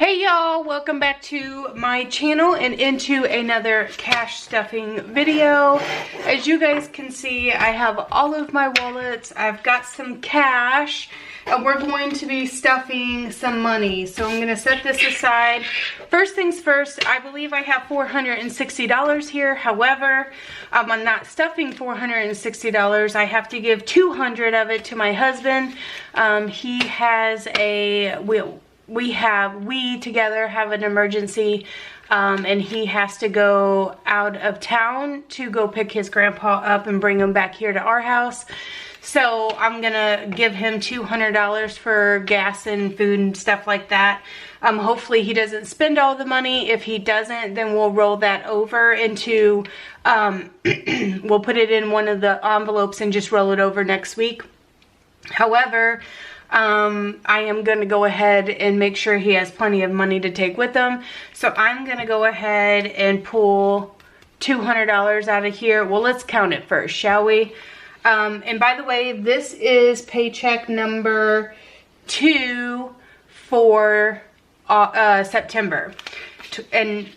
Hey y'all, welcome back to my channel and into another cash stuffing video. As you guys can see, I have all of my wallets. I've got some cash and we're going to be stuffing some money. So I'm gonna set this aside. First things first, I believe I have $460 here. However, I'm not stuffing $460. I have to give $200 of it to my husband. He has a we together have an emergency, and he has to go out of town to go pick his grandpa up and bring him back here to our house. So I'm gonna give him $200 for gas and food and stuff like that. Hopefully he doesn't spend all the money. If he doesn't, then we'll roll that over into, we'll put it in one of the envelopes and just roll it over next week. However, I am going to go ahead and make sure he has plenty of money to take with him. So I'm going to go ahead and pull $200 out of here. Well, let's count it first, shall we? And by the way, this is paycheck number 2 for September. And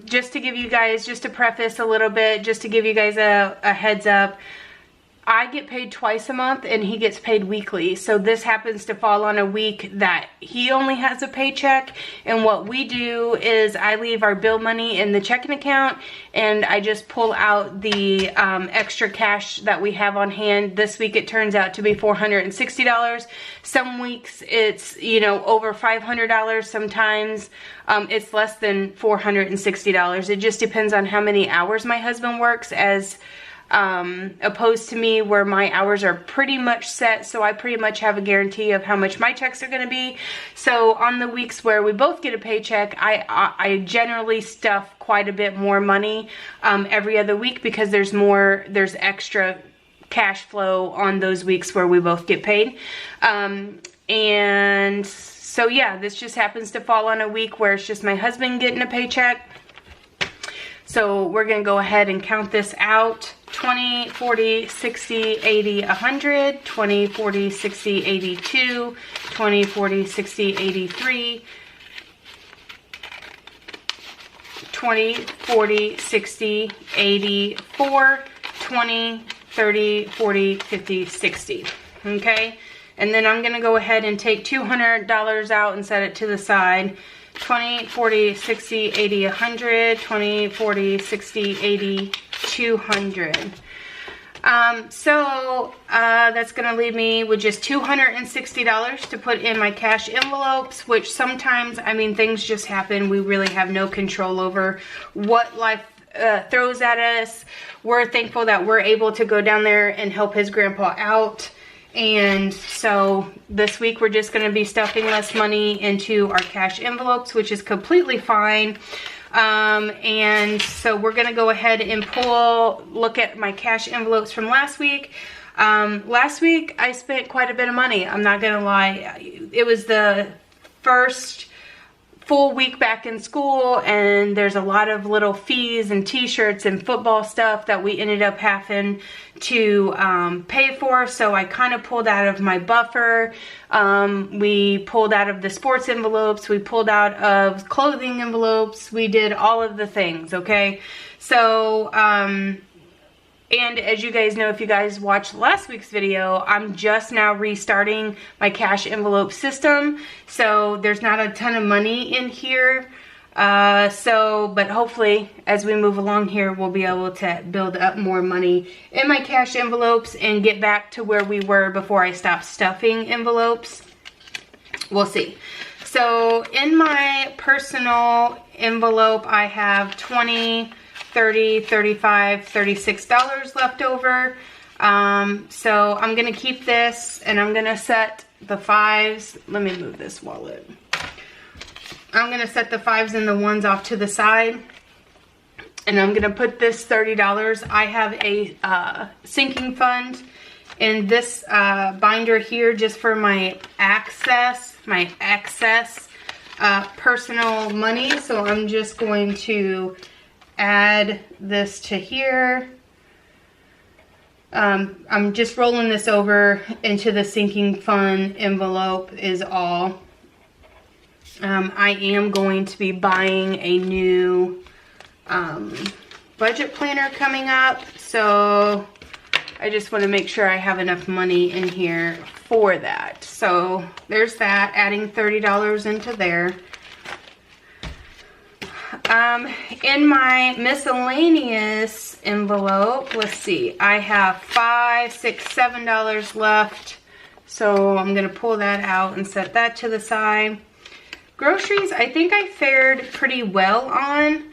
just to give you guys, just to preface a little bit, just to give you guys a heads up, I get paid twice a month and he gets paid weekly. So this happens to fall on a week that he only has a paycheck. And what we do is I leave our bill money in the checking account and I just pull out the extra cash that we have on hand. This week it turns out to be $460. Some weeks it's, you know, over $500. Sometimes it's less than $460. It just depends on how many hours my husband works, as opposed to me where my hours are pretty much set, so I pretty much have a guarantee of how much my checks are going to be. So on the weeks where we both get a paycheck, I generally stuff quite a bit more money every other week, because there's extra cash flow on those weeks where we both get paid. And so yeah, this just happens to fall on a week where it's just my husband getting a paycheck. So we're going to go ahead and count this out. 20, 40, 60, 80, 100, 20, 40, 60, 82, 20, 40, 60, 83, 20, 40, 60, 84, 20, 30, 40, 50, 60. Okay? And then I'm going to go ahead and take $200 out and set it to the side. 20, 40, 60, 80, 100, 20, 40, 60, 80, 200. So that's going to leave me with just $260 to put in my cash envelopes, which sometimes, I mean, things just happen. We really have no control over what life throws at us. We're thankful that we're able to go down there and help his grandpa out. And so this week we're just going to be stuffing less money into our cash envelopes, which is completely fine. And so we're going to go ahead and look at my cash envelopes from last week. Last week I spent quite a bit of money. I'm not going to lie. It was the first full week back in school, and there's a lot of little fees and t-shirts and football stuff that we ended up having to pay for. So I kind of pulled out of my buffer. We pulled out of the sports envelopes. We pulled out of clothing envelopes. We did all of the things, okay? So, and as you guys know, if you guys watched last week's video, I'm just now restarting my cash envelope system. So there's not a ton of money in here. But hopefully as we move along here, we'll be able to build up more money in my cash envelopes and get back to where we were before I stopped stuffing envelopes. We'll see. So in my personal envelope, I have $20, $30, $35, $36 left over. So I'm going to keep this and I'm going to set the 5s. Let me move this wallet. I'm going to set the 5s and the 1s off to the side. And I'm going to put this $30. I have a sinking fund in this binder here just for my excess personal money. So I'm just going to add this to here. I'm just rolling this over into the sinking fund envelope is all. I am going to be buying a new budget planner coming up, so I just want to make sure I have enough money in here for that. So there's that, adding $30 into there. In my miscellaneous envelope, let's see, I have $5, $6, $7 left. So I'm gonna pull that out and set that to the side. Groceries, I think I fared pretty well on,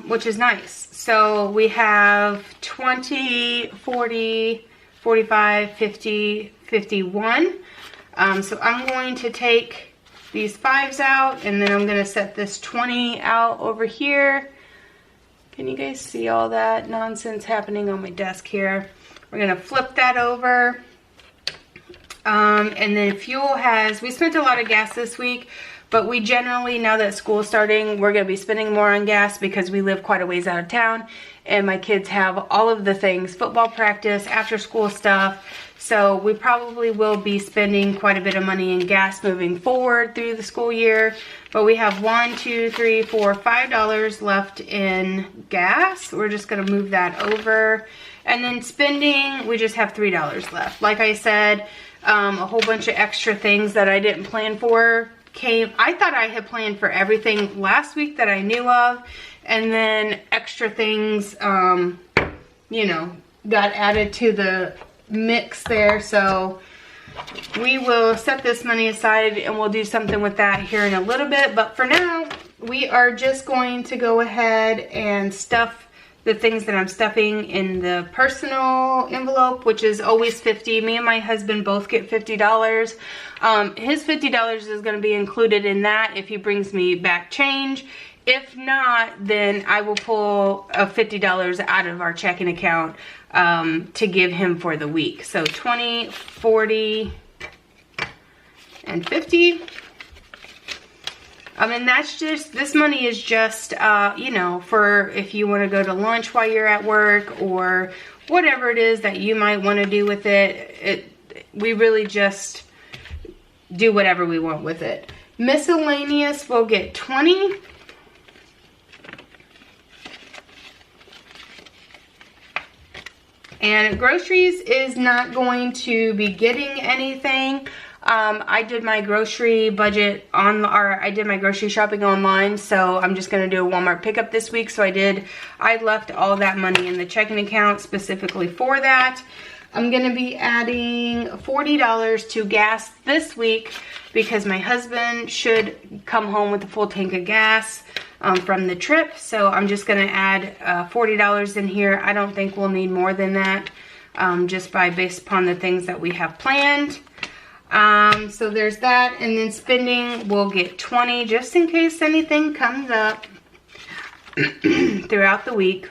which is nice. So we have 20, 40, 45, 50, 51. So I'm going to take these 5s out, and then I'm going to set this 20 out over here. Can you guys see all that nonsense happening on my desk here? We're going to flip that over. And then fuel has, we spent a lot of gas this week, but we generally, now that school's starting, we're going to be spending more on gas because we live quite a ways out of town, and my kids have all of the things, football practice, after school stuff. So we probably will be spending quite a bit of money in gas moving forward through the school year. But we have $1, $2, $3, $4, $5 left in gas. We're just going to move that over. And then spending, we just have $3 left. Like I said, a whole bunch of extra things that I didn't plan for came. I thought I had planned for everything last week that I knew of. And then extra things, you know, got added to the mix there. So we will set this money aside and we'll do something with that here in a little bit. But for now, we are just going to go ahead and stuff the things that I'm stuffing in the personal envelope, which is always $50. Me and my husband both get $50. His $50 is going to be included in that if he brings me back change. If not, then I will pull $50 out of our checking account to give him for the week. So 20, 40, and 50. And that's just, this money is just, you know, for if you want to go to lunch while you're at work or whatever it is that you might want to do with it. We really just do whatever we want with it. Miscellaneous will get 20. And groceries is not going to be getting anything. I did my grocery budget I did my grocery shopping online, so I'm just gonna do a Walmart pickup this week. So I left all that money in the checking account specifically for that. I'm gonna be adding $40 to gas this week because my husband should come home with a full tank of gas from the trip. So I'm just gonna add $40 in here. I don't think we'll need more than that, just based upon the things that we have planned. So there's that, and then spending will get 20 just in case anything comes up throughout the week,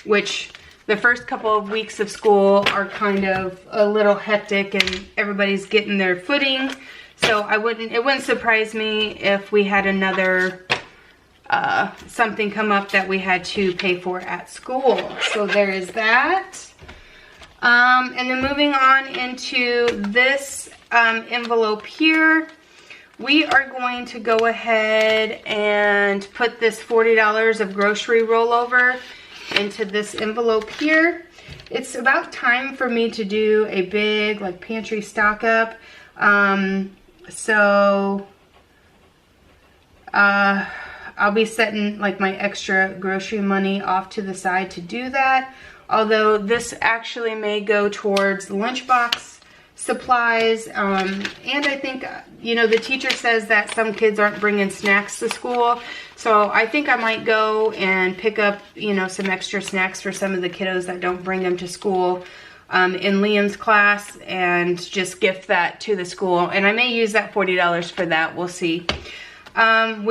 which the first couple of weeks of school are kind of a little hectic and everybody's getting their footing. So it wouldn't surprise me if we had another something come up that we had to pay for at school. So there is that. And then moving on into this envelope here, we are going to go ahead and put this $40 of grocery rollover into this envelope here. It's about time for me to do a big like pantry stock up. So I'll be setting like my extra grocery money off to the side to do that. Although this actually may go towards lunchbox supplies. And I think, you know, the teacher says that some kids aren't bringing snacks to school. So I think I might go and pick up, you know, some extra snacks for some of the kiddos that don't bring them to school in Liam's class, and just gift that to the school. And I may use that $40 for that. We'll see. We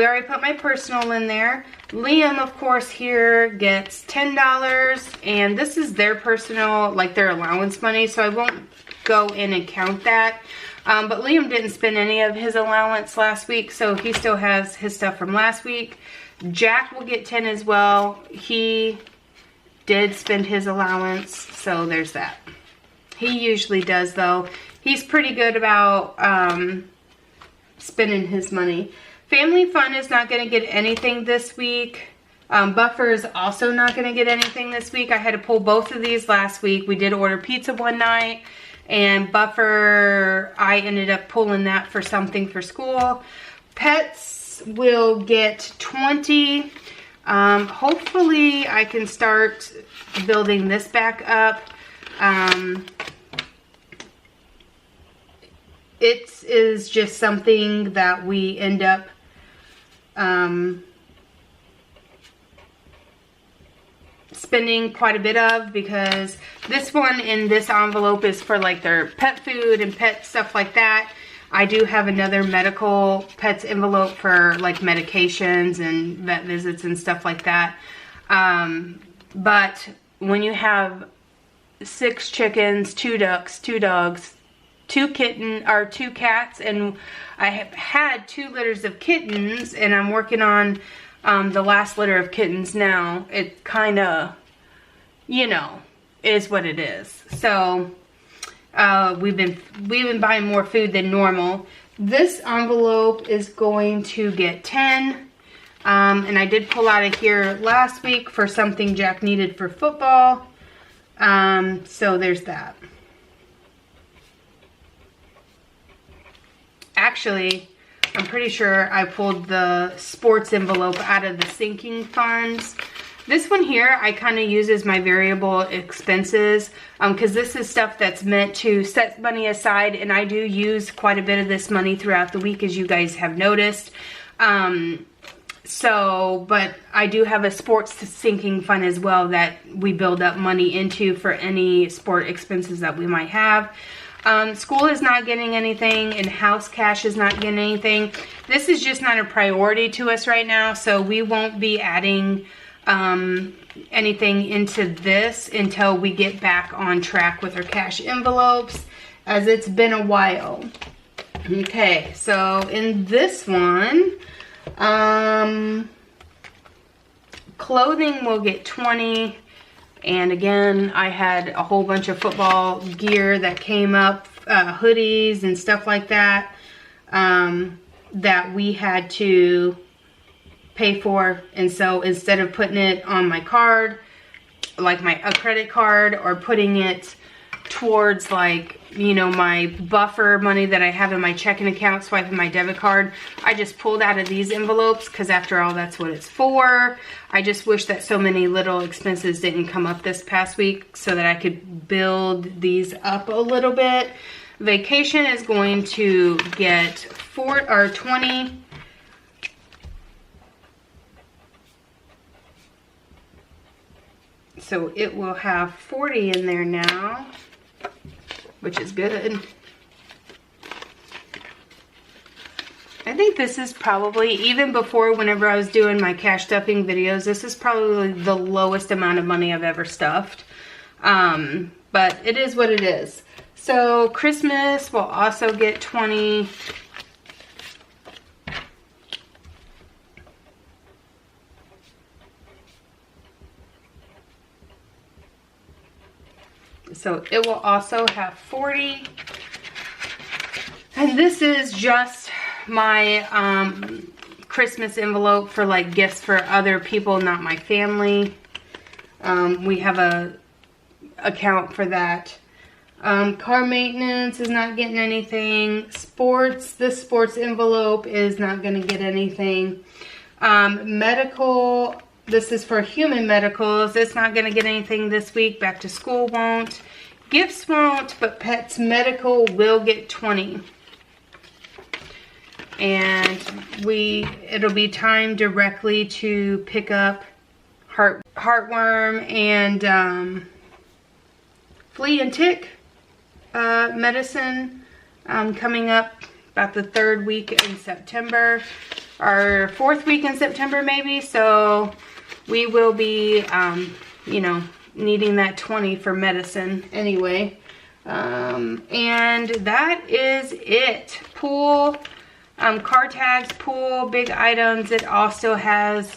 already put my personal in there. Liam, of course, here gets $10, and this is their personal, like their allowance money, so I won't go in and count that. But Liam didn't spend any of his allowance last week, so he still has his stuff from last week. Jack will get 10 as well. He did spend his allowance, so there's that. He usually does, though. He's pretty good about spending his money. Family Fun is not going to get anything this week. Buffer is also not going to get anything this week. I had to pull both of these last week. We did order pizza one night, and Buffer, I ended up pulling that for something for school. Pets will get 20. Hopefully I can start building this back up. It is just something that we end up spending quite a bit of, because this one in this envelope is for like their pet food and pet stuff like that. I do have another medical pets envelope for like medications and vet visits and stuff like that. But when you have 6 chickens, 2 ducks, 2 dogs, 2 cats, and I have had 2 litters of kittens, and I'm working on the last litter of kittens now. It kind of, you know, is what it is. So we've been buying more food than normal. This envelope is going to get 10. And I did pull out of here last week for something Jack needed for football. So there's that. Actually, I'm pretty sure I pulled the sports envelope out of the sinking funds. This one here, I kind of use as my variable expenses, because this is stuff that's meant to set money aside, and I do use quite a bit of this money throughout the week, as you guys have noticed. But I do have a sports sinking fund as well that we build up money into for any sport expenses that we might have. School is not getting anything, and house cash is not getting anything. This is just not a priority to us right now, so we won't be adding anything into this until we get back on track with our cash envelopes, as it's been a while. Okay, so in this one, clothing will get 20. And again, I had a whole bunch of football gear that came up, hoodies and stuff like that, that we had to pay for. And so instead of putting it on my card, like a credit card, or putting it towards, like, you know, my buffer money that I have in my checking account, swiping my debit card, I just pulled out of these envelopes, because after all, that's what it's for. I just wish that so many little expenses didn't come up this past week, so that I could build these up a little bit. Vacation is going to get 20. So it will have 40 in there now, which is good. I think this is probably, even before, whenever I was doing my cash stuffing videos, this is probably the lowest amount of money I've ever stuffed. But it is what it is. So Christmas will also get 20. So it will also have 40. And this is just my Christmas envelope for like gifts for other people, not my family. We have a account for that. Car maintenance is not getting anything. Sports, this sports envelope is not going to get anything. Medical, this is for human medicals. It's not going to get anything this week. Back to school won't. Gifts won't, but pets medical will get 20. And it'll be time directly to pick up heartworm and flea and tick medicine coming up about the 3rd week in September, or 4th week in September maybe. So we will be, you know, needing that 20 for medicine anyway. And that is it. Pool, car tags, pool, big items. It all still has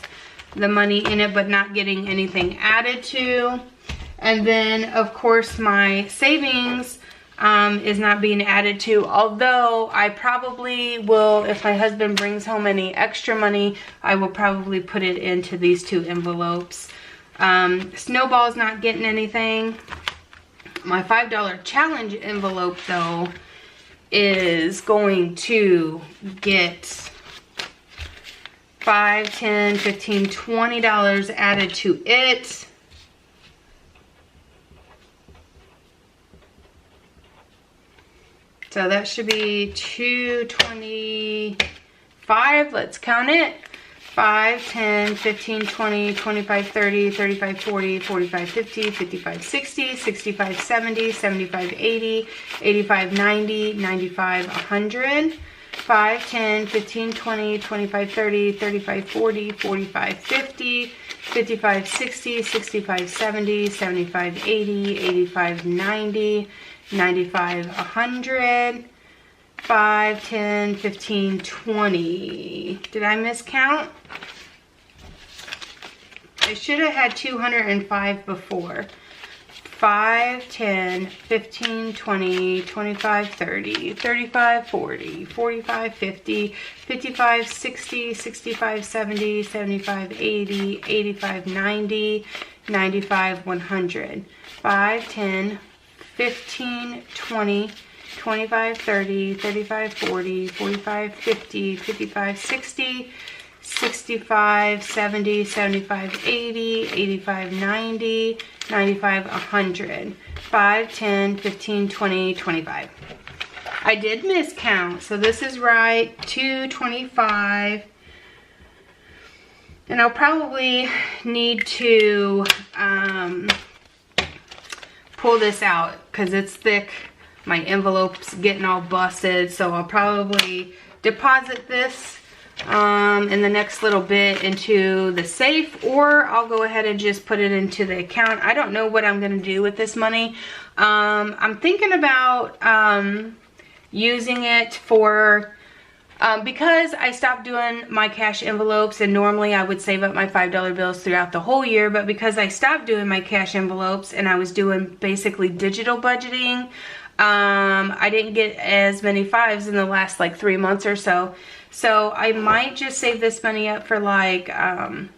the money in it, but not getting anything added to. And then, of course, my savings is not being added to, although I probably will, if my husband brings home any extra money, I will probably put it into these 2 envelopes. Snowball's not getting anything. My $5 challenge envelope, though, is going to get $5, $10, $15, $20 added to it. So that should be $225. Let's count it. 5, 10, 15, 20, 25, 30, 35, 40, 45, 50, 55, 60, 65, 70, 75, 80, 85, 90, 95, 100. 5, 10, 15, 20, 25, 30, 35, 40, 45, 50, 55, 60, 65, 70, 75, 80, 85, 90, 95, 100. 5, 10, 15, 20. Did I miscount? I should have had 205 before. 5, 10, 15, 20, 25, 30, 35, 40, 45, 50, 55, 60, 65, 70, 75, 80, 85, 90, 95, 100. 5, 10, 15, 20, 25, 30, 35, 40, 45, 50, 55, 60, 65, 70, 75, 80, 85, 90, 95, 100. 5, 10, 15, 20, 25. I did miscount, so this is right, 225. And I'll probably need to pull this out because it's thick. My envelope's getting all busted, so I'll probably deposit this in the next little bit into the safe, or I'll go ahead and just put it into the account. I don't know what I'm going to do with this money. I'm thinking about using it for, because I stopped doing my cash envelopes, and normally I would save up my $5 bills throughout the whole year, but because I stopped doing my cash envelopes and I was doing basically digital budgeting, I didn't get as many 5s in the last like 3 months or so. So I might just save this money up for like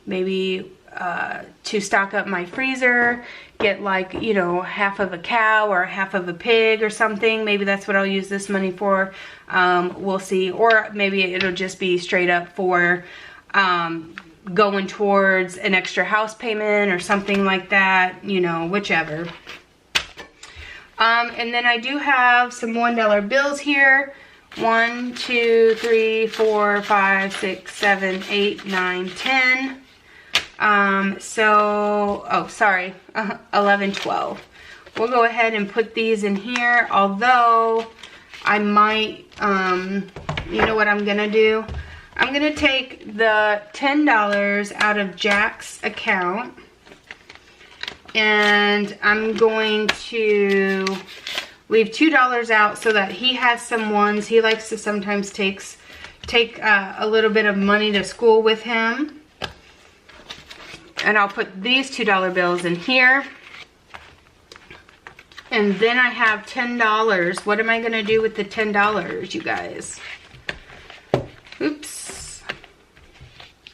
maybe to stock up my freezer, get like, you know, half of a cow or half of a pig or something. Maybe that's what I'll use this money for. We'll see. Or maybe it'll just be straight up for going towards an extra house payment or something like that, you know, whichever. And then I do have some $1 bills here. 1, 2, 3, 4, 5, 6, 7, 8, 9, 10. Oh, sorry, 11, 12. We'll go ahead and put these in here, although I might, you know what I'm gonna do? I'm gonna take the $10 out of Jack's account, and I'm going to leave $2 out so that he has some ones. He likes to sometimes take a little bit of money to school with him. And I'll put these $2 bills in here. And then I have $10. What am I going to do with the $10, you guys? Oops.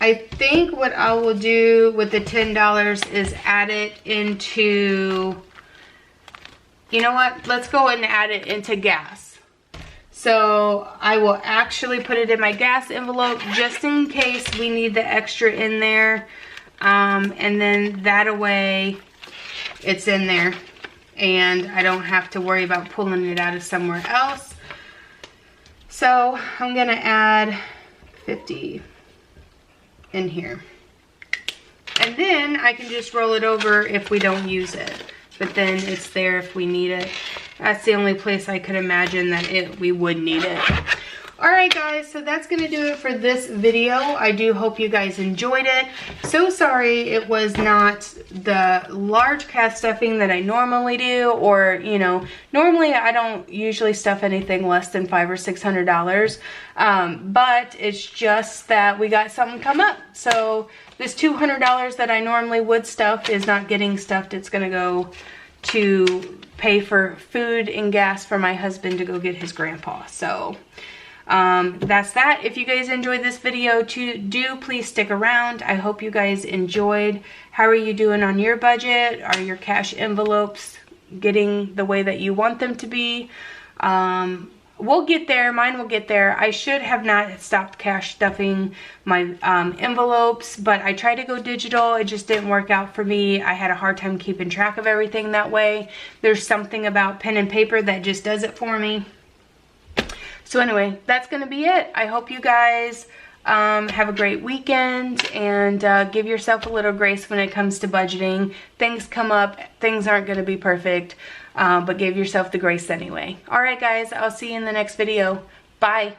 I think what I will do with the $10 is add it into, you know what? Let's go and add it into gas. So I will actually put it in my gas envelope just in case we need the extra in there. And then that way it's in there and I don't have to worry about pulling it out of somewhere else. So I'm gonna add 50 in here. And then I can just roll it over if we don't use it. But then it's there if we need it. That's the only place I could imagine that we would need it. Alright guys, so that's going to do it for this video. I do hope you guys enjoyed it. So sorry it was not the large cast stuffing that I normally do, or, you know, normally I don't usually stuff anything less than $500 or $600. But it's just that we got something come up. So this $200 that I normally would stuff is not getting stuffed. It's going to go to pay for food and gas for my husband to go get his grandpa. So that's that. If you guys enjoyed this video, do please stick around. I hope you guys enjoyed. How are you doing on your budget? Are your cash envelopes getting the way that you want them to be? We'll get there. Mine will get there. I should have not stopped cash stuffing my envelopes, but I tried to go digital. It just didn't work out for me. I had a hard time keeping track of everything that way. There's something about pen and paper that just does it for me. So anyway, that's going to be it. I hope you guys have a great weekend, and give yourself a little grace when it comes to budgeting. Things come up. Things aren't going to be perfect, but give yourself the grace anyway. All right, guys, I'll see you in the next video. Bye.